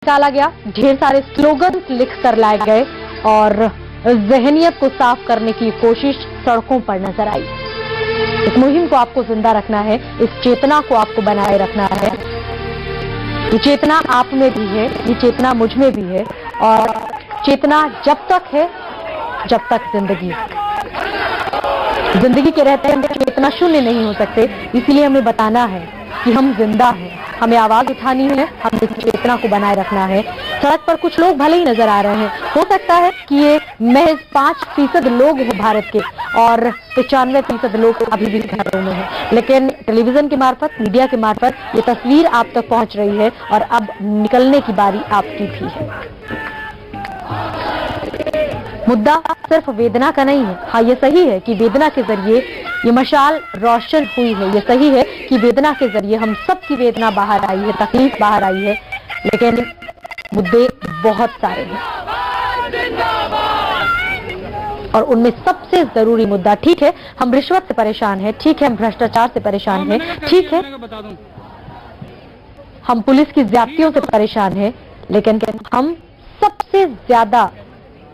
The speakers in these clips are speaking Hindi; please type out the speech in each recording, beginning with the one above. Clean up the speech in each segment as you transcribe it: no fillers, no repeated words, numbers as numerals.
निकाला गया, ढेर सारे स्लोगन लिख कर लाए गए और जहनियत को साफ करने की कोशिश सड़कों पर नजर आई। इस मुहिम को आपको जिंदा रखना है, इस चेतना को आपको बनाए रखना है। ये चेतना आप में भी है, ये चेतना मुझ में भी है और चेतना जब तक है जब तक जिंदगी के रहते हम चेतना शून्य नहीं हो सकते। इसलिए हमें बताना है कि हम जिंदा हैं, हमें आवाज उठानी है, हमें चेतना को बनाए रखना है। सड़क पर कुछ लोग भले ही नजर आ रहे हैं, हो सकता है कि ये महज 5% लोग हैं भारत के और 95% लोग अभी भी घरों में हैं, लेकिन टेलीविजन के मार्फत, मीडिया के मार्फत ये तस्वीर आप तक पहुंच रही है और अब निकलने की बारी आपकी भी है। मुद्दा सिर्फ वेदना का नहीं है। हाँ, ये सही है कि वेदना के जरिए ये मशाल रोशन हुई है, ये सही है कि वेदना के जरिए हम सबकी वेदना बाहर आई है, तकलीफ बाहर आई है, लेकिन मुद्दे बहुत सारे हैं और उनमें सबसे जरूरी मुद्दा, ठीक है हम रिश्वत से परेशान हैं, ठीक है हम भ्रष्टाचार से परेशान हैं, ठीक है हम पुलिस की ज्यादतियों से परेशान हैं, लेकिन हम सबसे ज्यादा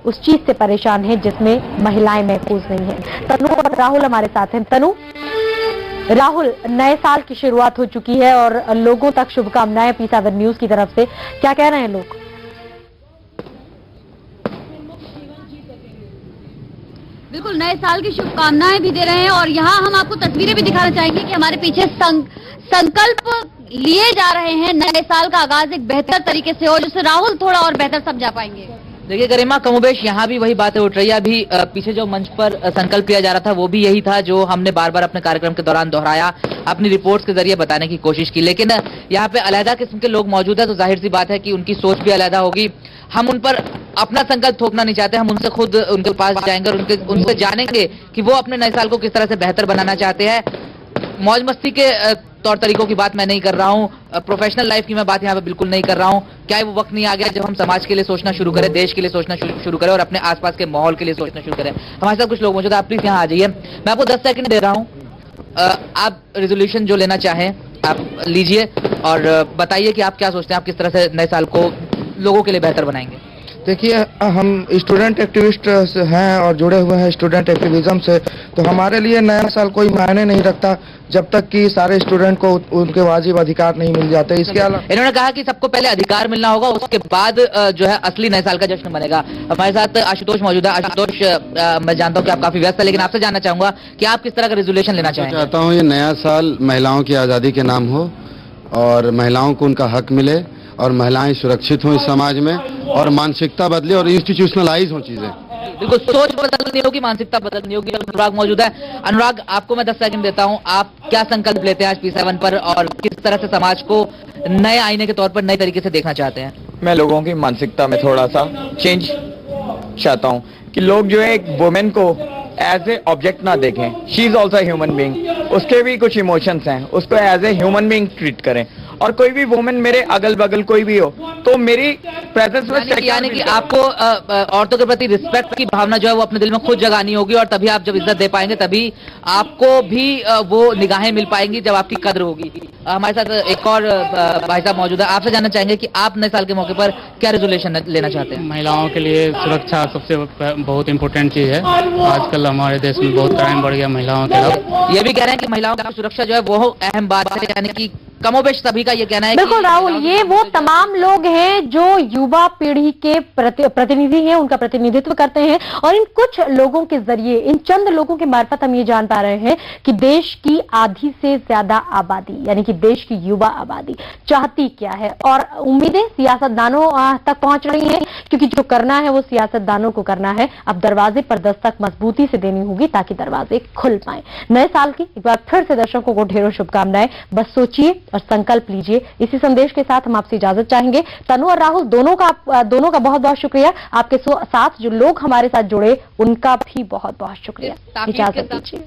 उस चीज से परेशान है जिसमें महिलाएं महफूज नहीं है। तनु और राहुल हमारे साथ हैं। तनु, राहुल, नए साल की शुरुआत हो चुकी है और लोगों तक शुभकामनाएं P7 न्यूज की तरफ से, क्या कह रहे हैं लोग? बिल्कुल नए साल की शुभकामनाएं भी दे रहे हैं और यहाँ हम आपको तस्वीरें भी दिखाना चाहेंगे कि हमारे पीछे संकल्प लिए जा रहे हैं नए साल का आगाज एक बेहतर तरीके से हो, जिससे राहुल थोड़ा और बेहतर समझा पाएंगे। देखिए गरिमा, कमोबेश यहाँ भी वही बातें उठ रही है। अभी पीछे जो मंच पर संकल्प लिया जा रहा था वो भी यही था जो हमने बार बार अपने कार्यक्रम के दौरान दोहराया, अपनी रिपोर्ट्स के जरिए बताने की कोशिश की। लेकिन यहाँ पे अलग किस्म के लोग मौजूद है तो जाहिर सी बात है कि उनकी सोच भी अलग होगी। हम उन पर अपना संकल्प थोपना नहीं चाहते, हम उनसे खुद उनके पास जाएंगे और उनसे जानेंगे कि वो अपने नए साल को किस तरह से बेहतर बनाना चाहते हैं। मौज मस्ती के तौर तरीकों की बात मैं नहीं कर रहा हूँ, प्रोफेशनल लाइफ की मैं बात यहाँ पे बिल्कुल नहीं कर रहा हूँ। क्या वो वक्त नहीं आ गया जब हम समाज के लिए सोचना शुरू करें, देश के लिए सोचना शुरू करें और अपने आसपास के माहौल के लिए सोचना शुरू करें? हमारे साथ कुछ लोग मौजूद हैं, आप प्लीज यहाँ आ जाइए। मैं आपको 10 सेकंड दे रहा हूँ, आप रेजोल्यूशन जो लेना चाहें आप लीजिए और बताइए कि आप क्या सोचते हैं, आप किस तरह से नए साल को लोगों के लिए बेहतर बनाएंगे। देखिए, हम स्टूडेंट एक्टिविस्ट हैं और जुड़े हुए हैं स्टूडेंट एक्टिविज्म से, तो हमारे लिए नया साल कोई मायने नहीं रखता जब तक कि सारे स्टूडेंट को उनके वाजिब अधिकार नहीं मिल जाते। इसके अलावा इन्होंने कहा कि सबको पहले अधिकार मिलना होगा, उसके बाद जो है असली नए साल का जश्न बनेगा। हमारे साथ आशुतोष मौजूद है। आशुतोष, मैं जानता हूँ कि आप काफी व्यस्त है, लेकिन आपसे जानना चाहूंगा कि आप किस तरह का रेजोल्यूशन लेना चाहेंगे? चाहता हूँ ये नया साल महिलाओं की आज़ादी के नाम हो और महिलाओं को उनका हक मिले और महिलाएं सुरक्षित हों इस समाज में और मानसिकता बदले और इंस्टीट्यूशनलाइज हों चीजें। बिल्कुल, सोच बदलनी होगी, मानसिकता बदलनी होगी। अनुराग मौजूद है। अनुराग, आपको मैं 10 सेकंड देता हूं, आप क्या संकल्प लेते हैं आज P7 पर और किस तरह से समाज को नए आईने के तौर पर नए तरीके से देखना चाहते हैं? मैं लोगों की मानसिकता में थोड़ा सा चेंज चाहता हूं कि लोग जो है एक वुमेन को एज ए ऑब्जेक्ट ना देखें, she is also human being, उसके भी कुछ इमोशंस हैं, उसको as a human being treat करें। और कोई भी वुमेन मेरे अगल बगल कोई भी हो तो मेरी प्रेजेंस में यानी कि आपको औरतों के प्रति रिस्पेक्ट की भावना जो है वो अपने दिल में खुद जगानी होगी और तभी आप जब इज्जत दे पाएंगे तभी आपको भी वो निगाहें मिल पाएंगी जब आपकी कद्र होगी। हमारे साथ एक और भाई साहब मौजूद है, आपसे जानना चाहेंगे कि आप नए साल के मौके पर क्या रेजोल्यूशन लेना चाहते हैं? महिलाओं के लिए सुरक्षा सबसे बहुत इंपॉर्टेंट चीज है। आजकल हमारे देश में बहुत क्राइम बढ़ गया महिलाओं के खिलाफ। ये भी कह रहे हैं कि महिलाओं की सुरक्षा जो है वो अहम बात है, यानी कि कमोबेश सभी का ये कहना है। बिल्कुल राहुल, ये वो तमाम लोग हैं जो युवा पीढ़ी के प्रतिनिधि हैं, उनका प्रतिनिधित्व करते हैं और इन कुछ लोगों के जरिए, इन चंद लोगों के मार्फत हम ये जान पा रहे हैं कि देश की आधी से ज्यादा आबादी, यानी कि देश की युवा आबादी चाहती क्या है और उम्मीदें सियासतदानों तक पहुंच रही हैं, क्योंकि जो करना है वो सियासतदानों को करना है। अब दरवाजे पर दस्तक मजबूती से देनी होगी ताकि दरवाजे खुल पाए। नए साल की एक बार फिर से दर्शकों को ढेरों शुभकामनाएं। बस सोचिए और संकल्प लीजिए। इसी संदेश के साथ हम आपसे इजाजत चाहेंगे। तनु और राहुल दोनों का बहुत बहुत शुक्रिया। आपके साथ जो लोग हमारे साथ जुड़े उनका भी बहुत बहुत शुक्रिया। इजाजत दीजिए।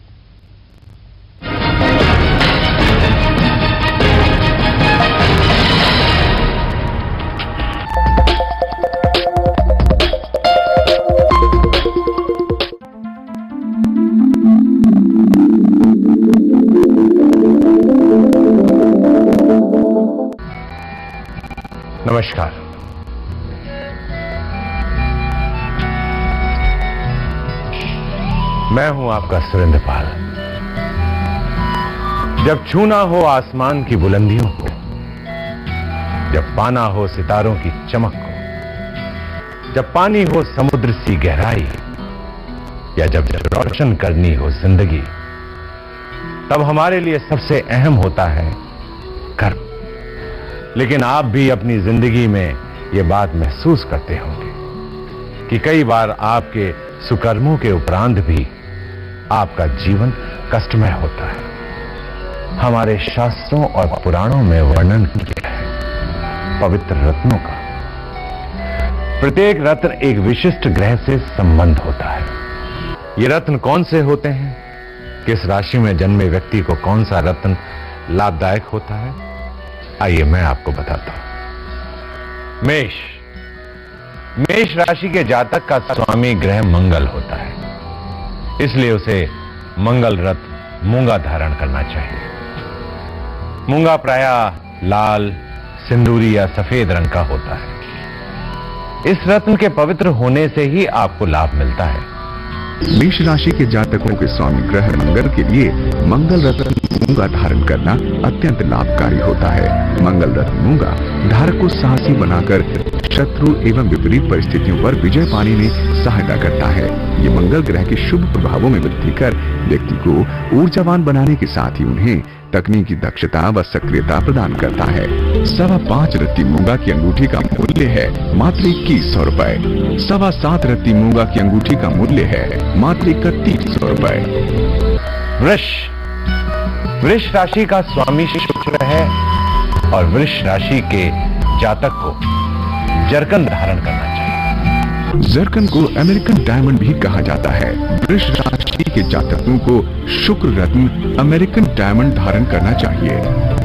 नमस्कार, मैं हूं आपका सुरेंद्रपाल। जब छूना हो आसमान की बुलंदियों को, जब पाना हो सितारों की चमक को, जब पानी हो समुद्र सी गहराई, या जब रोशन करनी हो जिंदगी, तब हमारे लिए सबसे अहम होता है कर्म। लेकिन आप भी अपनी जिंदगी में यह बात महसूस करते होंगे कि कई बार आपके सुकर्मों के उपरांत भी आपका जीवन कष्टमय होता है। हमारे शास्त्रों और पुराणों में वर्णन किया है पवित्र रत्नों का। प्रत्येक रत्न एक विशिष्ट ग्रह से संबंध होता है। ये रत्न कौन से होते हैं, किस राशि में जन्मे व्यक्ति को कौन सा रत्न लाभदायक होता है, आइए मैं आपको बताता हूं। मेष राशि के जातक का स्वामी ग्रह मंगल होता है, इसलिए उसे मंगल रत्न मूंगा धारण करना चाहिए। मूंगा प्रायः लाल, सिंदूरी या सफेद रंग का होता है। इस रत्न के पवित्र होने से ही आपको लाभ मिलता है। मेष राशि के जातकों के स्वामी ग्रह मंगल के लिए मंगल रत्न मूंगा धारण करना अत्यंत लाभकारी होता है। मंगल रत्न मूंगा धारक को साहसी बनाकर शत्रु एवं विपरीत परिस्थितियों पर विजय पाने में सहायता करता है। ये मंगल ग्रह के शुभ प्रभावों में वृद्धि कर व्यक्ति को ऊर्जावान बनाने के साथ ही उन्हें तकनीकी दक्षता व सक्रियता प्रदान करता है। 5.25 रत्ती मूंगा की अंगूठी का मूल्य है मात्र 2100 रुपए। 7.25 रत्ती मूंगा की अंगूठी का मूल्य है मात्र 3100 रुपए। वृष राशि का स्वामी शुक्र है और वृष राशि के जातक को जरकन धारण करना चाहिए। जरकन को अमेरिकन डायमंड भी कहा जाता है। वृष राशि के जातकों को शुक्र रत्न अमेरिकन डायमंड धारण करना चाहिए।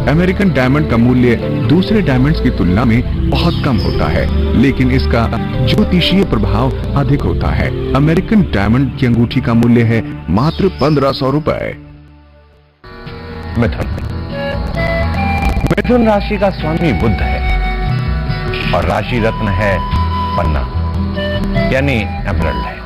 अमेरिकन डायमंड का मूल्य दूसरे डायमंड्स की तुलना में बहुत कम होता है, लेकिन इसका ज्योतिषीय प्रभाव अधिक होता है। अमेरिकन डायमंड की अंगूठी का मूल्य है मात्र 1500 रुपए। मिथुन राशि का स्वामी बुध है और राशि रत्न है पन्ना यानी एमरल्ड है।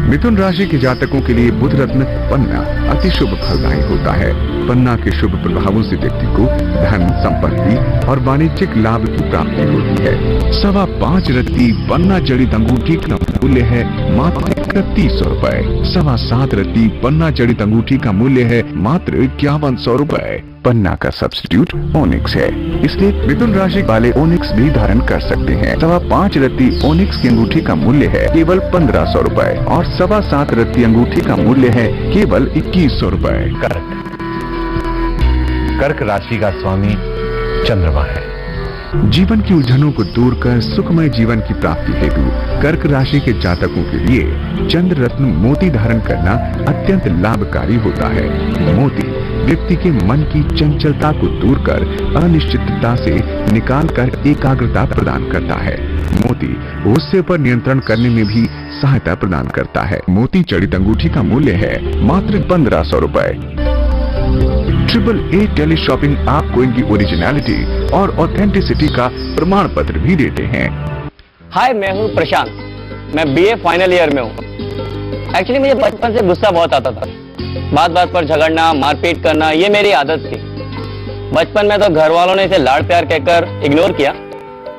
मिथुन राशि के जातकों के लिए बुध रत्न पन्ना अति शुभ फलदायी होता है। पन्ना के शुभ प्रभावों से व्यक्ति को धन, संपत्ति और वाणिज्यिक लाभ की प्राप्ति होती है। 5.25 रत्ती पन्ना जड़ित अंगूठी का मूल्य है मात्र 3100 रुपए। 7.25 रत्ती पन्ना जड़ित अंगूठी का मूल्य है मात्र 5100 रुपए। पन्ना का सब्स्टिट्यूट ओनिक्स है, इसलिए मिथुन राशि वाले ओनिक्स भी धारण कर सकते हैं। 5.25 रत्ती ओनिक्स की अंगूठी का मूल्य है केवल 1500 रुपए और 7.25 रत्ती अंगूठी का मूल्य है केवल 2100 रुपए। कर्क राशि का स्वामी चंद्रमा है। जीवन की उलझनों को दूर कर सुखमय जीवन की प्राप्ति हेतु कर्क राशि के जातकों के लिए चंद्र रत्न मोती धारण करना अत्यंत लाभकारी होता है। मोती व्यक्ति के मन की चंचलता को दूर कर अनिश्चितता से निकालकर एकाग्रता प्रदान करता है। मोती गुस्से पर नियंत्रण करने में भी सहायता प्रदान करता है। मोती जड़ित अंगूठी का मूल्य है मात्र 1500 रुपए। AAA टेली शॉपिंग आपको इनकी ओरिजिनलिटी और ऑथेंटिसिटी का प्रमाण पत्र भी देते हैं। हाय, मैं हूँ प्रशांत। मैं BA फाइनल ईयर में हूँ। एक्चुअली मुझे बचपन से गुस्सा बहुत आता था। बात बात पर झगड़ना, मारपीट करना, ये मेरी आदत थी। बचपन में तो घर वालों ने इसे लाड़ प्यार कहकर इग्नोर किया,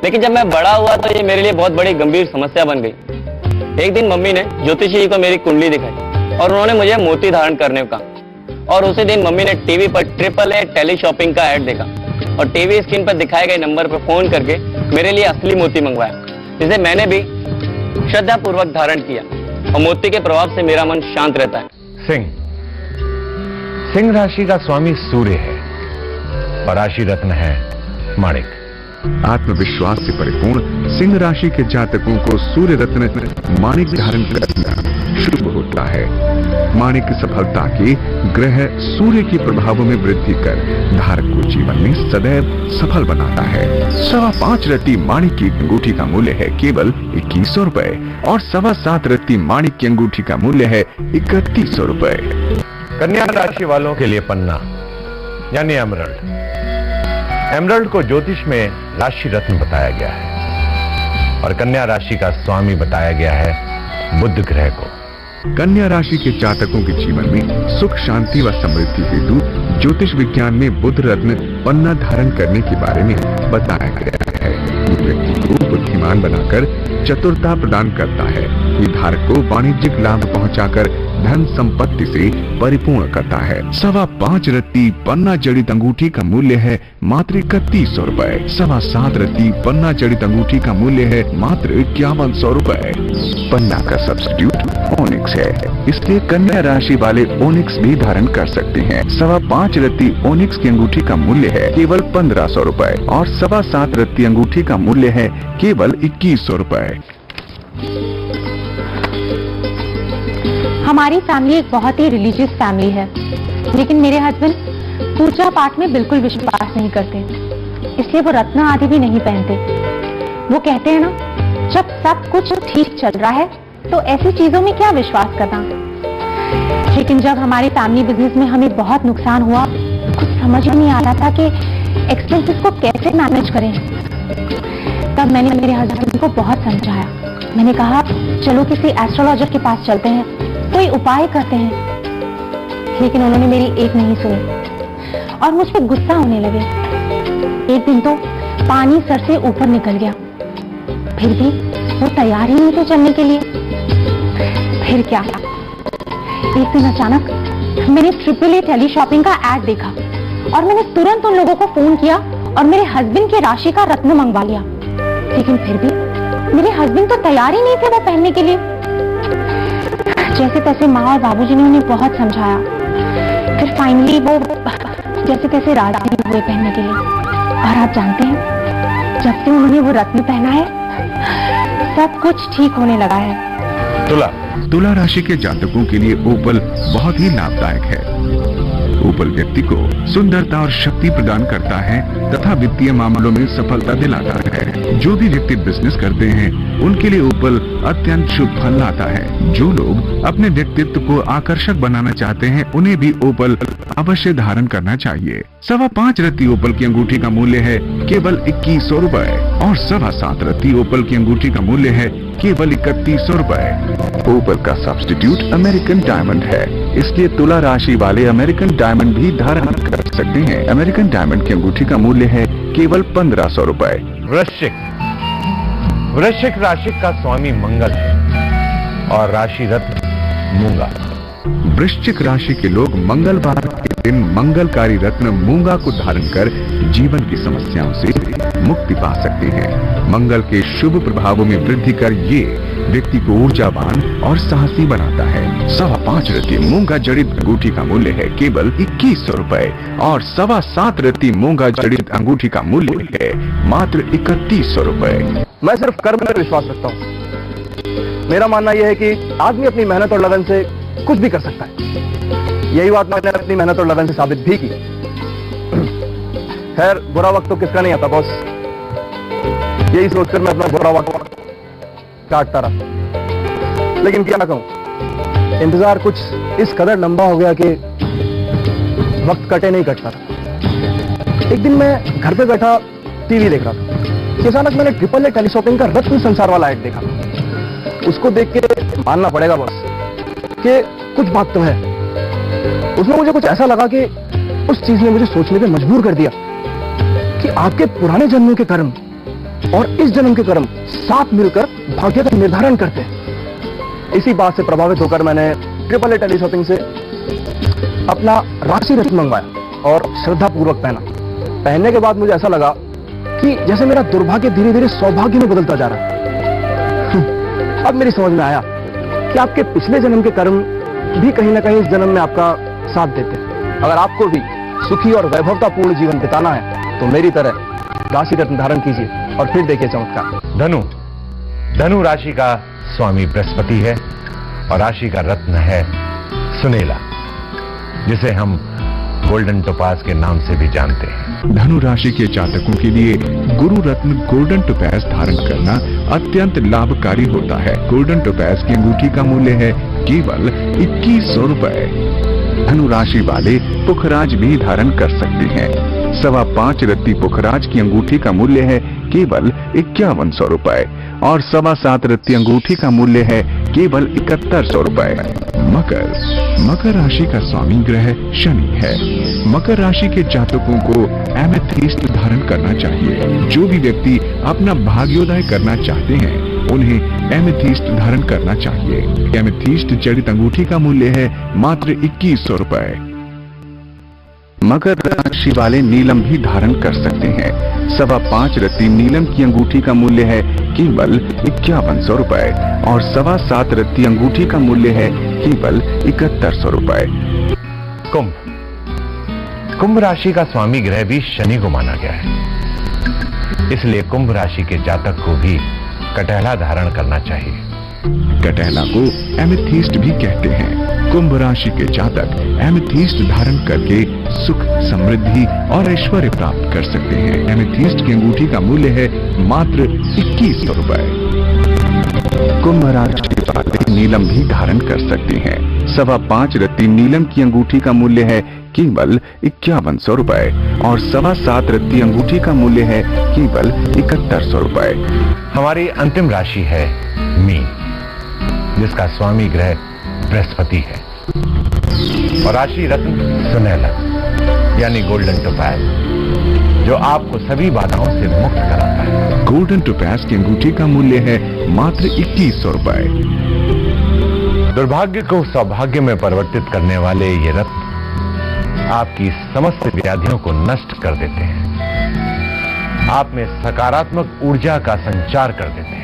लेकिन जब मैं बड़ा हुआ तो ये मेरे लिए बहुत बड़ी गंभीर समस्या बन गई। एक दिन मम्मी ने ज्योतिषी जी को मेरी कुंडली दिखाई और उन्होंने मुझे मोती धारण करने को कहा। और उसी दिन मम्मी ने टीवी पर AAA टेली शॉपिंग का ऐड देखा और टीवी स्क्रीन पर दिखाए गए नंबर पर फोन करके मेरे लिए असली मोती मंगवाया, जिसे मैंने भी श्रद्धा पूर्वक धारण किया और मोती के प्रभाव से मेरा मन शांत रहता है। सिंह राशि का स्वामी सूर्य है और राशि रत्न है माणिक। आत्मविश्वास से परिपूर्ण सिंह राशि के जातकों को सूर्य रत्न माणिक धारण करना शुभ होता है। माणिक की सफलता के ग्रह सूर्य के प्रभावों में वृद्धि कर धारक को जीवन में सदैव सफल बनाता है। 5.25 रत्ती माणिक की अंगूठी का मूल्य है केवल 2100 रुपए और 7.25 रत्ती माणिक की अंगूठी का मूल्य है 3100 रुपए। कन्या राशि वालों के लिए पन्ना यानी एमरल्ड। एमरल्ड को ज्योतिष में राशि रत्न बताया गया है और कन्या राशि का स्वामी बताया गया है बुध ग्रह को। कन्या राशि के जातकों के जीवन में सुख, शांति व समृद्धि हेतु ज्योतिष विज्ञान में बुध रत्न पन्ना धारण करने के बारे में बताया गया है। ये व्यक्ति को बुद्धिमान बनाकर चतुरता प्रदान करता है। ये धारक को वाणिज्यिक लाभ पहुंचाकर धन संपत्ति से परिपूर्ण करता है। 5.25 रत्ती पन्ना जड़ित अंगूठी का मूल्य है मात्र 3100 रुपए। 7.25 रत्ती पन्ना जड़ित अंगूठी का मूल्य है मात्र 5100 रुपए। पन्ना का सब्स्टिट्यूट ओनिक्स है, इसलिए कन्या राशि वाले ओनिक्स भी धारण कर सकते हैं। 5.25 रत्ती ओनिक्स की अंगूठी का मूल्य है केवल 1500 रुपए और 7.25 रत्ती अंगूठी का मूल्य है केवल 2100 रुपए। हमारी फैमिली एक बहुत ही रिलीजियस फैमिली है, लेकिन मेरे हस्बैंड पूजा पाठ में बिल्कुल विश्वास नहीं करते, इसलिए वो रत्न आदि भी नहीं पहनते। वो कहते हैं ना, जब सब कुछ ठीक चल रहा है तो ऐसी चीजों में क्या विश्वास करना। लेकिन जब हमारे फैमिली बिजनेस में हमें बहुत नुकसान हुआ, कुछ समझ नहीं आ रहा था कि एक्सपेंसेस को कैसे मैनेज करें। तब मैंने मेरे हस्बैंड को बहुत समझाया। मैंने कहा चलो किसी एस्ट्रोलॉजर के पास चलते हैं, कोई उपाय करते हैं। लेकिन उन्होंने मेरी एक नहीं सुनी और मुझ पर गुस्सा होने लगे। एक दिन तो पानी सर से ऊपर निकल गया, फिर भी वो तैयार ही नहीं थे चलने के लिए। फिर क्या, एक दिन अचानक मैंने AAA टेली शॉपिंग का एड देखा और मैंने तुरंत उन लोगों को फोन किया और मेरे हस्बैंड की राशि का रत्न मंगवा लिया। लेकिन फिर भी मेरे हस्बैंड तो तैयार ही नहीं थे वो पहनने के लिए। जैसे तैसे माँ और बाबूजी ने उन्हें बहुत समझाया, फिर फाइनली वो जैसे तैसे राजी हुए पहनने के लिए। और आप जानते हैं, जब से उन्होंने वो रत्न पहना है सब कुछ ठीक होने लगा है। तुला राशि के जातकों के लिए ओपल बहुत ही लाभदायक है। ओपल व्यक्ति को सुंदरता और शक्ति प्रदान करता है तथा वित्तीय मामलों में सफलता दिलाता है। जो भी व्यक्ति बिजनेस करते हैं उनके लिए ओपल अत्यंत शुभ फल लाता है। जो लोग अपने व्यक्तित्व को आकर्षक बनाना चाहते हैं उन्हें भी ओपल अवश्य धारण करना चाहिए। 5.25 रत्ती ओपल की अंगूठी का मूल्य है केवल 2100 रुपए और 7.25 रत्ती ओपल की अंगूठी का मूल्य है केवल 3100 रुपए। ओपल का सब्स्टिट्यूट अमेरिकन डायमंड है, इसलिए तुला राशि वाले अमेरिकन डायमंड भी धारण कर सकते हैं। अमेरिकन डायमंड की अंगूठी का मूल्य है केवल 1500 रुपए। वृश्चिक राशि का स्वामी मंगल है और राशि रत्न मूंगा। वृश्चिक राशि के लोग मंगलवार के दिन मंगलकारी रत्न मूंगा को धारण कर जीवन की समस्याओं से मुक्ति पा सकते हैं। मंगल के शुभ प्रभावों में वृद्धि कर ये व्यक्ति को ऊर्जावान और साहसी बनाता है। 5.25 रत्ती मूंगा जड़ित अंगूठी का मूल्य है केवल 2100 रुपए और 7.25 रत्ती मूंगा जड़ित अंगूठी का मूल्य है मात्र 3100 रुपए। मैं सिर्फ कर्म में विश्वास रखता हूँ। मेरा मानना यह है कि आदमी अपनी मेहनत और लगन से कुछ भी कर सकता है। यही बात मैंने अपनी मेहनत और लगन से साबित भी की। खैर, बुरा वक्त तो किसका नहीं आता बॉस। यही सोचकर मैं अपना बुरा वक्त काटता रहा, लेकिन क्या कहूं, इंतजार कुछ इस कदर लंबा हो गया कि वक्त कटे नहीं कटता था। एक दिन मैं घर पे बैठा टीवी देख रहा था कि अचानक मैंने AAA टेलीशॉपिंग का रत्न संसार वाला ऐड देखा। उसको देख के मानना पड़ेगा बॉस कि कुछ बात तो है। उसमें मुझे कुछ ऐसा लगा कि उस चीज ने मुझे सोचने पे मजबूर कर दिया कि आपके पुराने जन्मों के कर्म और इस जन्म के कर्म साथ मिलकर भाग्य का निर्धारण करते हैं। इसी बात से प्रभावित होकर मैंने AAA टेलीशॉपिंग से अपना राशि रत्न मंगवाया और श्रद्धा पूर्वक पहना। पहनने के बाद मुझे ऐसा लगा कि जैसे मेरा दुर्भाग्य धीरे धीरे सौभाग्य में बदलता जा रहा है। अब मेरी समझ में आया कि आपके पिछले जन्म के कर्म भी कहीं ना कहीं इस जन्म में आपका साथ देते हैं। अगर आपको भी सुखी और वैभवतापूर्ण जीवन बिताना है तो मेरी तरह राशि रत्न धारण कीजिए और फिर देखिए चमत्कार। धनु राशि का स्वामी बृहस्पति है और राशि का रत्न है सुनेला, जिसे हम गोल्डन टोपाज के नाम से भी जानते हैं। धनु राशि के जातकों के लिए गुरु रत्न गोल्डन टोपैज धारण करना अत्यंत लाभकारी होता है। गोल्डन टोपैज की अंगूठी का मूल्य है केवल 2100 रुपए। धनु राशि वाले पुखराज भी धारण कर सकते हैं। 5.25 रत्ती पुखराज की अंगूठी का मूल्य है केवल 5100 रुपए और 7.25 रत्ती अंगूठी का मूल्य है केवल 7100 रुपए। मकर राशि का स्वामी ग्रह शनि है। मकर राशि के जातकों को एमेथिस्ट धारण करना चाहिए। जो भी व्यक्ति अपना भाग्योदय करना चाहते हैं उन्हें एमेथिस्ट धारण करना चाहिए। एमेथिस्ट जड़ित अंगूठी का मूल्य है मात्र 2100 रुपए। मकर राशि वाले नीलम भी धारण कर सकते हैं। 5.25 रत्ती नीलम की अंगूठी का मूल्य है केवल 5100 रुपए और 7.25 रत्ती अंगूठी का मूल्य है केवल 7100 रुपए। कुंभ राशि का स्वामी ग्रह भी शनि को माना गया है, इसलिए कुंभ राशि के जातक को भी कटहला धारण करना चाहिए। कटहला को एमेथिस्ट भी कहते हैं। कुंभ राशि के जातक एमेथिस्ट धारण करके सुख, समृद्धि और ऐश्वर्य प्राप्त कर सकते हैं। एमेथिस्ट की अंगूठी का मूल्य है मात्र 2100 रुपए। कुंभ राशि वाले नीलम भी धारण कर सकते हैं। 5.25 रत्ती नीलम की अंगूठी का मूल्य है केवल 5100 रुपए और 7.25 रत्ती अंगूठी का मूल्य है केवल 7100 रुपए। हमारी अंतिम राशि है मीन, जिसका स्वामी ग्रह बृहस्पति है और राशि रत्न सुनहला यानी गोल्डन टोपैज, जो आपको सभी बाधाओं से मुक्त कराता है। गोल्डन टोपैज की अंगूठी का मूल्य है मात्र 2100 रुपए। दुर्भाग्य को सौभाग्य में परिवर्तित करने वाले ये रत्न आपकी समस्त व्याधियों को नष्ट कर देते हैं। आप में सकारात्मक ऊर्जा का संचार कर देते हैं।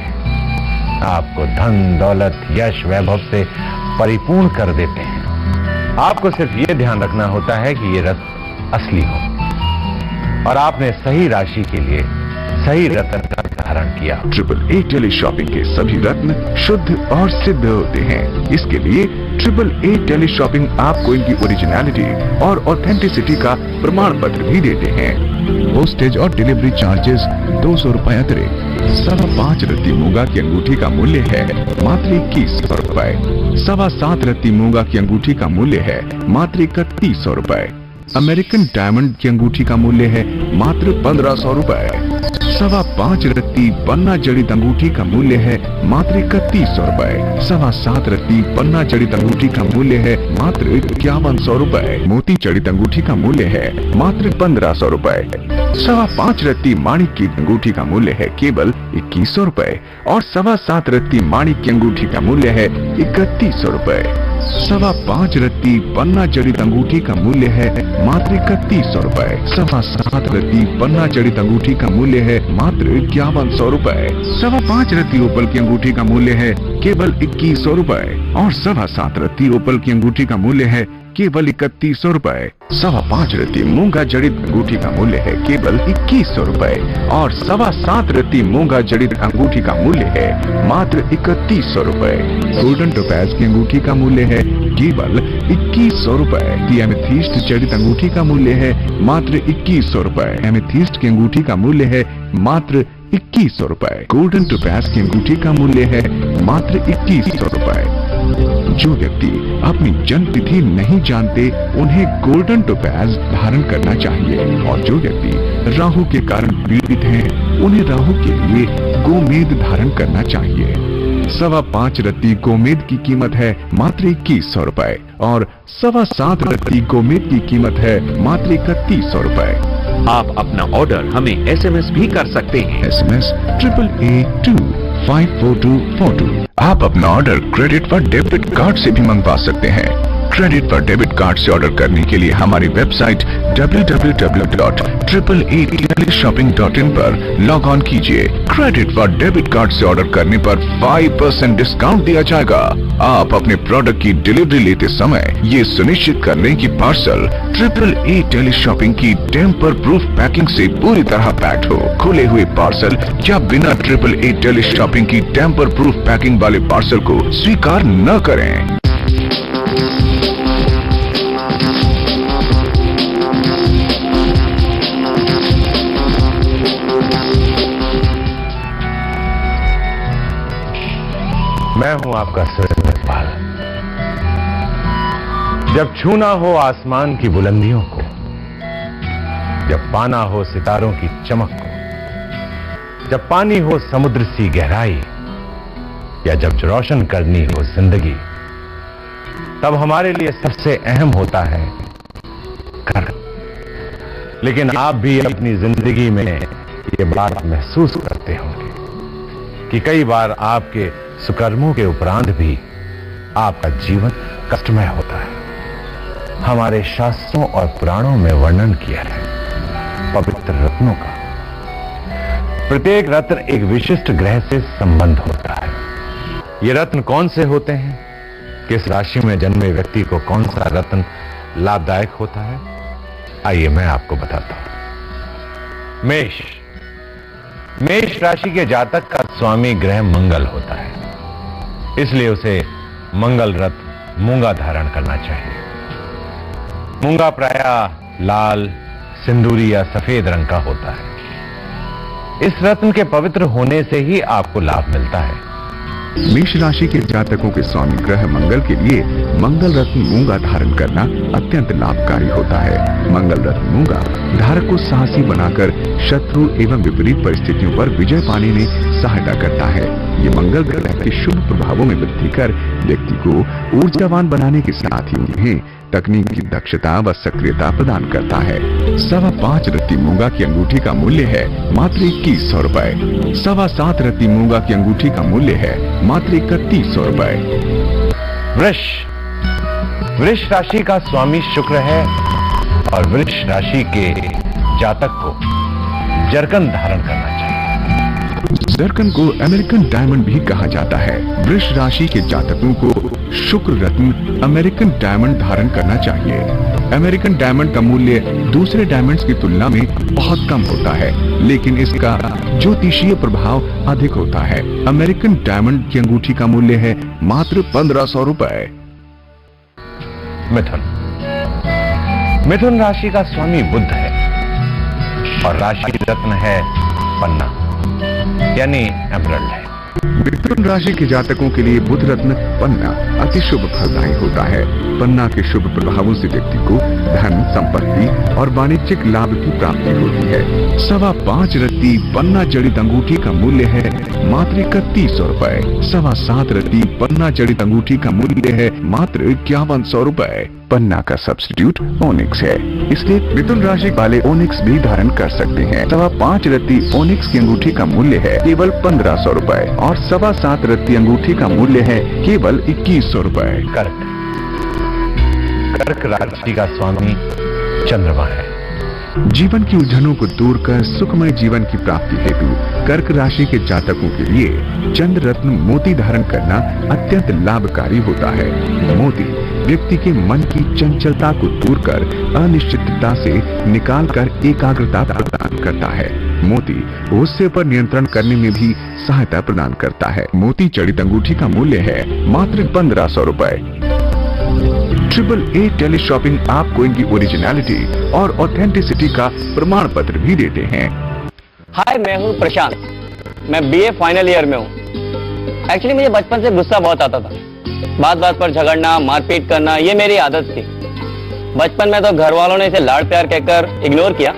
आपको धन, दौलत, यश, वैभव से परिपूर्ण कर देते हैं। आपको सिर्फ ये ध्यान रखना होता है कि ये रत्न असली हो और आपने सही राशि के लिए सही रत्न का धारण किया। AAA टेली शॉपिंग के सभी रत्न शुद्ध और सिद्ध होते हैं। इसके लिए AAA टेली शॉपिंग आपको इनकी ओरिजिनलिटी और ऑथेंटिसिटी का प्रमाण पत्र भी देते हैं। पोस्टेज और डिलीवरी चार्जेस 200 रुपए अतिरिक्त। 5.25 रत्ती मूंगा की अंगूठी का मूल्य है मात्र 2100 रुपए। 7.25 रत्ती मूंगा की अंगूठी का मूल्य है मात्र 3100 रुपए। अमेरिकन डायमंड की अंगूठी का मूल्य है मात्र 1500 रुपए। 5.25 रत्ती पन्ना जड़ित अंगूठी का मूल्य है मात्र 3100 रुपए। 7.25 रत्ती पन्ना जड़ित अंगूठी का मूल्य है मात्र 5100 रुपए। मोती जड़ित अंगूठी का मूल्य है मात्र 1500 रुपए। 5.25 रत्ती माणिक की अंगूठी का मूल्य है केवल 2100 रुपए और 7.25 रत्ती माणिक की अंगूठी का मूल्य है 3100 रुपए। 5.25 रत्ती पन्ना जड़ित अंगूठी का मूल्य है मात्र 3100 रुपए। 7.25 रत्ती पन्ना जड़ित अंगूठी का मूल्य है मात्र 5100 रुपए। 5.25 रत्ती ओपल की अंगूठी का मूल्य है केवल 2100 रुपए और 7.25 रत्ती ओपल की अंगूठी का मूल्य है केवल 3100 रुपए। 5.25 रत्ती मूंगा जड़ित अंगूठी का मूल्य है केवल 2100 रुपए और 7.25 रत्ती मूंगा जड़ित अंगूठी का मूल्य है मात्र 3100 रुपए। गोल्डन टोपैज की अंगूठी का मूल्य है केवल 2100 रुपए। एमेथिस्ट जड़ित अंगूठी का मूल्य है मात्र 2100 रुपए। एमेथिस्ट की अंगूठी का मूल्य है मात्र 2100 रुपए। गोल्डन टोपैज की अंगूठी का मूल्य है मात्र 2100 रुपए। जो व्यक्ति अपनी जन्म तिथि नहीं जानते उन्हें गोल्डन टोपैज धारण करना चाहिए और जो व्यक्ति राहु के कारण पीड़ित हैं उन्हें राहु के लिए गोमेद धारण करना चाहिए। 5.25 रत्ती गोमेद की कीमत है मात्र 2100 रुपए और 7.25 रत्ती गोमेद की कीमत है मात्र 3100 रुपए। आप अपना ऑर्डर हमें SMS भी कर सकते हैं। SMS AAA2 54242। आप अपना ऑर्डर क्रेडिट व डेबिट कार्ड से भी मंगवा सकते हैं। क्रेडिट व डेबिट कार्ड से ऑर्डर करने के लिए हमारी वेबसाइट www.AAA-shopping.in पर लॉग ऑन कीजिए। क्रेडिट व डेबिट कार्ड से ऑर्डर करने पर 5% डिस्काउंट दिया जाएगा। आप अपने प्रोडक्ट की डिलीवरी लेते समय ये सुनिश्चित कर लें कि पार्सल AAA टेली शॉपिंग की टेम्पर प्रूफ पैकिंग से पूरी तरह पैक्ड हो। खुले हुए पार्सल या बिना AAA टेली शॉपिंग की टेम्पर प्रूफ पैकिंग वाले पार्सल को स्वीकार न करें। मैं हूं आपका सुरेंद्र पाल। जब छूना हो आसमान की बुलंदियों को, जब पाना हो सितारों की चमक को, जब पानी हो समुद्र सी गहराई या जब रोशन करनी हो जिंदगी, तब हमारे लिए सबसे अहम होता है कर्म। लेकिन आप भी अपनी जिंदगी में ये बात महसूस करते होंगे कि कई बार आपके सुकर्मों के उपरांत भी आपका जीवन कष्टमय होता है। हमारे शास्त्रों और पुराणों में वर्णन किया है पवित्र रत्नों का। प्रत्येक रत्न एक विशिष्ट ग्रह से संबंध होता है। ये रत्न कौन से होते हैं, किस राशि में जन्मे व्यक्ति को कौन सा रत्न लाभदायक होता है, आइए मैं आपको बताता हूं। मेष राशि के जातक का स्वामी ग्रह मंगल होता है, इसलिए उसे मंगल रत्न मूंगा धारण करना चाहिए। मूंगा प्रायः लाल, सिंदूरी या सफेद रंग का होता है। इस रत्न के पवित्र होने से ही आपको लाभ मिलता है। मेष राशि के जातकों के स्वामी ग्रह मंगल के लिए मंगल रत्न मूंगा धारण करना अत्यंत लाभकारी होता है। मंगल रत्न मूंगा धारक को साहसी बनाकर शत्रु एवं विपरीत परिस्थितियों पर विजय पाने में सहायता करता है। ये मंगल ग्रह के शुभ प्रभावों में वृद्धि कर व्यक्ति को ऊर्जावान बनाने के साथ ही उन्हें तकनीक की दक्षता व सक्रियता प्रदान करता है। 5.25 रत्ती मूंगा की अंगूठी का मूल्य है मात्र 2100 रुपए। 7.25 रत्ती मूंगा की अंगूठी का मूल्य है मात्र 3100 रुपए। वृष राशि का स्वामी शुक्र है और वृष राशि के जातक को जरकन धारण करना चाहिए। जरकन को अमेरिकन डायमंड भी कहा जाता है। वृष राशि के जातकों को शुक्र रत्न अमेरिकन डायमंड धारण करना चाहिए। अमेरिकन डायमंड का मूल्य दूसरे डायमंड्स की तुलना में बहुत कम होता है, लेकिन इसका ज्योतिषीय प्रभाव अधिक होता है। अमेरिकन डायमंड की अंगूठी का मूल्य है मात्र 1500 रुपए। मिथुन राशि का स्वामी बुध है और राशि रत्न है पन्ना यानी एमरल्ड है। मिथुन राशि के जातकों के लिए बुध रत्न पन्ना अति शुभ फलदायी होता है। पन्ना के शुभ प्रभावों से व्यक्ति को धन, संपत्ति और वाणिज्यिक लाभ की प्राप्ति होती है। 5.25 रत्ती पन्ना जड़ित अंगूठी का मूल्य है मात्र 3100 रुपए। 7.25 रत्ती पन्ना जड़ित अंगूठी का मूल्य है मात्र 5100 रुपए। पन्ना का सब्स्टिट्यूट ओनिक्स है, इसलिए मिथुन राशि वाले ओनिक्स भी धारण कर सकते हैं। 5.25 रत्ती ओनिक्स की अंगूठी का मूल्य है केवल 1500 रुपए और 7.25 रत्ती अंगूठी का मूल्य है केवल 2100 रुपए। कर्क राशि का स्वामी चंद्रमा है। जीवन की उलझनों को दूर कर सुखमय जीवन की प्राप्ति हेतु कर्क राशि के जातकों के लिए चंद्र रत्न मोती धारण करना अत्यंत लाभकारी होता है। मोती व्यक्ति के मन की चंचलता को दूर कर अनिश्चितता से निकालकर एकाग्रता प्रदान करता है। मोती गुस्से पर नियंत्रण करने में भी सहायता प्रदान करता है। मोती जड़ित अंगूठी का मूल्य है मात्र 1500 रुपए। AAA टेली शॉपिंग आपको इनकी ओरिजिनलिटी और ऑथेंटिसिटी का प्रमाण पत्र भी देते हैं। हाय, मैं हूँ प्रशांत, मैं BA फाइनल ईयर में हूँ। एक्चुअली मुझे बचपन से गुस्सा बहुत आता था। बात बात पर झगड़ना, मारपीट करना, ये मेरी आदत थी। बचपन में तो घर वालों ने इसे लाड प्यार कहकर इग्नोर किया,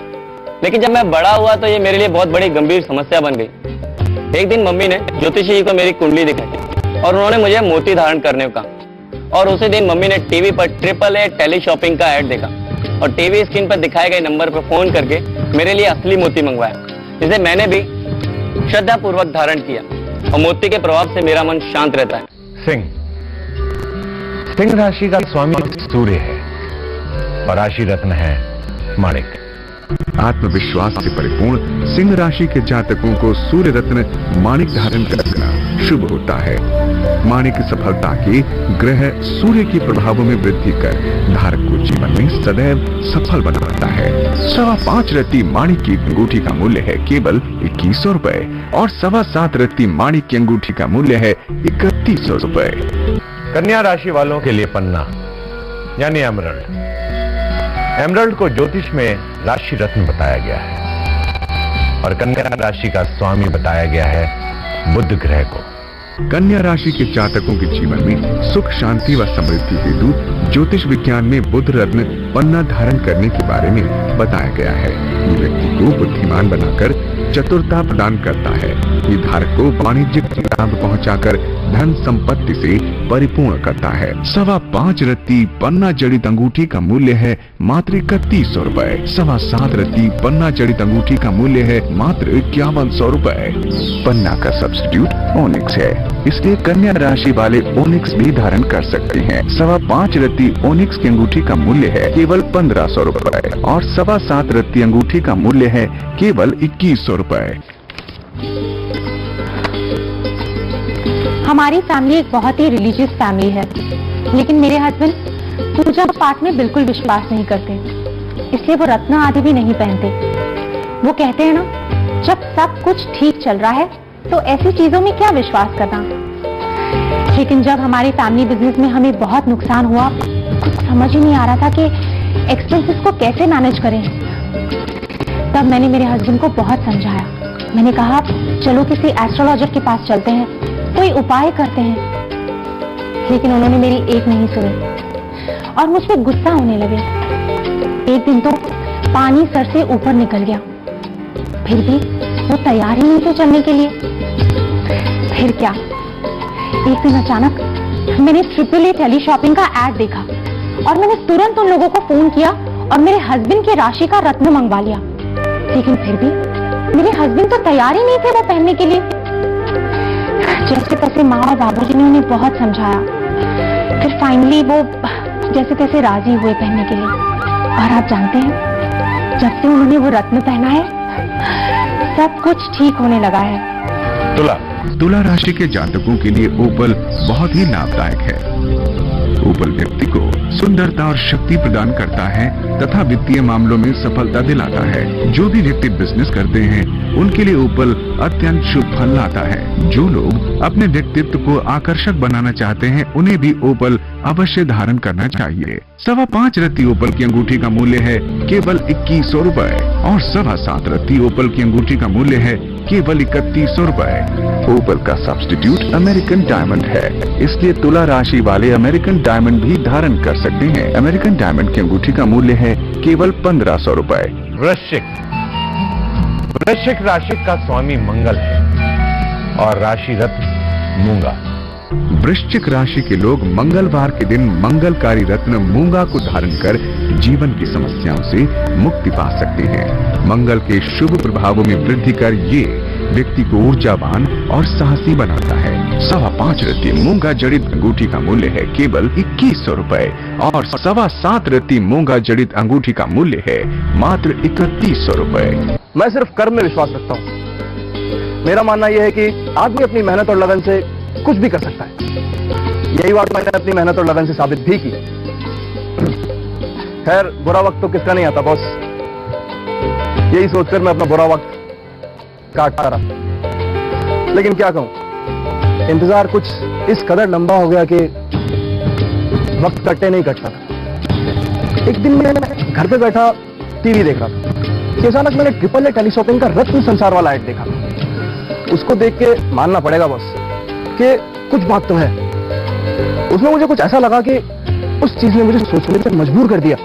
लेकिन जब मैं बड़ा हुआ तो ये मेरे लिए बहुत बड़ी गंभीर समस्या बन गई। एक दिन मम्मी ने ज्योतिषी जी को मेरी कुंडली दिखाई और उन्होंने मुझे मोती धारण करने को कहा। और उसी दिन मम्मी ने टीवी पर AAA टेली शॉपिंग का ऐड देखा और टीवी स्क्रीन पर दिखाए गए नंबर पर फोन करके मेरे लिए असली मोती मंगवाया, जिसे मैंने भी श्रद्धा पूर्वक धारण किया और मोती के प्रभाव से मेरा मन शांत रहता है। सिंह राशि का स्वामी सूर्य है और राशि रत्न है माणिक। आत्मविश्वास से परिपूर्ण सिंह राशि के जातकों को सूर्य रत्न माणिक धारण करना शुभ होता है। माणिक सफलता के ग्रह सूर्य के प्रभावों में वृद्धि कर धारक को जीवन में सदैव सफल बनाता है। 5.25 रत्ती माणिक की अंगूठी का मूल्य है केवल 2100 रुपए और 7.25 रत्ती माणिक की अंगूठी का मूल्य है 3100 रुपए। कन्या राशि वालों के लिए पन्ना यानी एमरल्ड। एमरल्ड को ज्योतिष में राशि रत्न बताया गया है और कन्या राशि का स्वामी बताया गया है बुध ग्रह को। कन्या राशि के जातकों के जीवन में सुख, शांति व समृद्धि हेतु ज्योतिष विज्ञान में बुध रत्न पन्ना धारण करने के बारे में बताया गया है। ये व्यक्ति को बुद्धिमान बनाकर चतुरता प्रदान करता है। ये धारक को वाणिज्यिक लाभ पहुंचाकर धन संपत्ति से परिपूर्ण करता है। 5.25 रत्ती पन्ना जड़ित अंगूठी का मूल्य है मात्र 3100 रुपए। 7.25 रत्ती पन्ना जड़ित अंगूठी का मूल्य है मात्र 5100 रुपए। पन्ना का सब्स्टिट्यूट ओनिक्स है, इसलिए कन्या राशि वाले ओनिक्स भी धारण कर सकते हैं। 5.25 रत्ती ओनिक्स की अंगूठी का मूल्य है केवल 1500 रुपए और 7.25 रत्ती अंगूठी का मूल्य है केवल 2100 रुपए। हमारी फैमिली एक बहुत ही रिलीजियस फैमिली है, लेकिन मेरे हस्बैंड पूजा पाठ में बिल्कुल विश्वास नहीं करते, इसलिए वो रत्न आदि भी नहीं पहनते। वो कहते हैं ना, जब सब कुछ ठीक चल रहा है तो ऐसी चीजों में क्या विश्वास करना। लेकिन जब हमारे फैमिली बिजनेस में हमें बहुत नुकसान हुआ, कुछ समझ ही नहीं आ रहा था कि एक्सपेंसेस को कैसे मैनेज करें। तब मैंने मेरे हस्बैंड को बहुत समझाया। मैंने कहा चलो किसी एस्ट्रोलॉजर के पास चलते हैं, कोई उपाय करते हैं। लेकिन उन्होंने मेरी एक नहीं सुनी और मुझ पर गुस्सा होने लगे। एक दिन तो पानी सर से ऊपर निकल गया, फिर भी वो तैयार ही नहीं थे चलने के लिए। फिर क्या, एक दिन अचानक मैंने AAA टेली शॉपिंग का एड देखा और मैंने तुरंत उन लोगों को फोन किया और मेरे हस्बैंड की राशि का रत्न मंगवा लिया। लेकिन फिर भी मेरे हस्बैंड तो तैयार ही नहीं थे वो पहनने के लिए। जैसे तैसे माँ और बाबूजी ने उन्हें बहुत समझाया, फिर फाइनली वो जैसे तैसे राजी हुए पहनने के लिए। और आप जानते हैं, जब से उन्होंने वो रत्न पहना है सब कुछ ठीक होने लगा है। तुला राशि के जातकों के लिए ओपल बहुत ही लाभदायक है। ओपल व्यक्ति को सुंदरता और शक्ति प्रदान करता है तथा वित्तीय मामलों में सफलता दिलाता है। जो भी व्यक्ति बिजनेस करते हैं उनके लिए ओपल अत्यंत शुभ फल लाता है। जो लोग अपने व्यक्तित्व को आकर्षक बनाना चाहते हैं उन्हें भी ओपल अवश्य धारण करना चाहिए। 5.25 रत्ती ओपल की अंगूठी का मूल्य है केवल 2100 रुपए और 7.25 रत्ती ओपल की अंगूठी का मूल्य है केवल 3100 रुपए। ओपल का सब्स्टिट्यूट अमेरिकन डायमंड है, इसलिए तुला राशि वाले अमेरिकन डायमंड भी धारण कर सकते हैं। अमेरिकन डायमंड की अंगूठी का मूल्य है केवल 1500 रुपए। वृश्चिक राशि का स्वामी मंगल है और राशि रत्न मूंगा। वृश्चिक राशि के लोग मंगलवार के दिन मंगलकारी रत्न मूंगा को धारण कर जीवन की समस्याओं से मुक्ति पा सकते हैं। मंगल के शुभ प्रभावों में वृद्धि कर ये व्यक्ति को ऊर्जावान और साहसी बनाता है। 5.25 रत्ती मूंगा जड़ित अंगूठी का मूल्य है केवल 2100 रुपए और 7.25 रत्ती मूंगा जड़ित अंगूठी का मूल्य है मात्र 3100 रुपए। मैं सिर्फ कर्म में विश्वास रखता हूँ। मेरा मानना यह है कि आदमी अपनी मेहनत और लगन से कुछ भी कर सकता है। यही बात मैंने अपनी मेहनत और लगन से साबित भी की। खैर, बुरा वक्त तो किसका नहीं आता बॉस। यही सोचकर मैं अपना बुरा वक्त काटता रहा। लेकिन क्या कहूं, इंतजार कुछ इस कदर लंबा हो गया कि वक्त कटते नहीं कटता था। एक दिन मैं घर पे बैठा टीवी देख रहा था कि अचानक मैंने AAA टेली शॉपिंग का रत्न संसार वाला ऐड देखा। उसको देख के मानना पड़ेगा बॉस कि कुछ बात तो है। उसमें मुझे कुछ ऐसा लगा कि उस चीज ने मुझे सोचने पर मजबूर कर दिया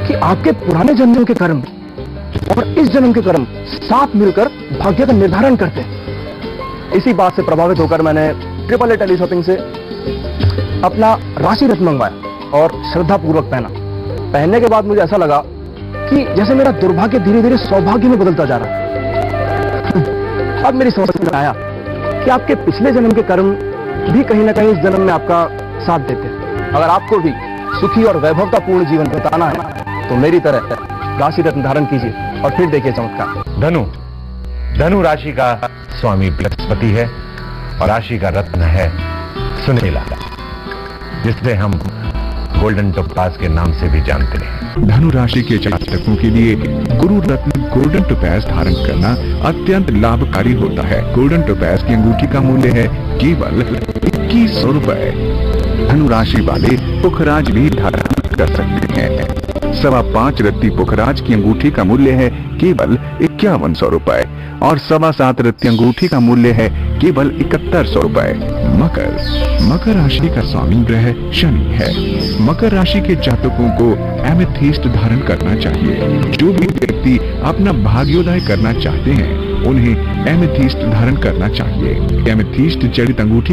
कि आपके पुराने जन्मों के कर्म और इस जन्म के कर्म साथ मिलकर भाग्य का निर्धारण करते हैं। इसी बात से प्रभावित होकर मैंने AAA टेली शॉपिंग से अपना राशि रत्न मंगवाया और श्रद्धा पूर्वक पहना। पहनने के बाद मुझे ऐसा लगा कि जैसे मेरा दुर्भाग्य धीरे धीरे सौभाग्य में बदलता जा रहा। अब मेरी समझ में आया कि आपके पिछले जन्म के कर्म भी कहीं ना कहीं इस जन्म में आपका साथ देते हैं। अगर आपको भी सुखी और वैभवता पूर्ण जीवन बिताना है तो मेरी तरह राशि रत्न धारण कीजिए और फिर देखिए चमत्कार। धनु राशि का स्वामी बृहस्पति है और राशि का रत्न है सुनीला, जिसे हम गोल्डन टोपाज के नाम से भी जानते हैं। धनु राशि के जातकों के लिए गुरु रत्न गोल्डन टोपाज धारण करना अत्यंत लाभकारी होता है। गोल्डन टोपाज की अंगूठी का मूल्य है केवल 2100 रुपए। धनु राशि वाले पुखराज भी धारण कर सकते हैं। 5.25 रत्ती पुखराज की अंगूठी का मूल्य है केवल 5100 रुपए और 7.25 रत्ती अंगूठी का मूल्य है केवल 7100 रुपए। मकर राशि का स्वामी ग्रह शनि है। मकर राशि के जातकों को एमेथिस्ट धारण करना चाहिए। जो भी व्यक्ति अपना भाग्योदय करना चाहते हैं उन्हें एमेथिस्ट धारण करना चाहिए। एमेथिस्ट जड़ित अंगूठी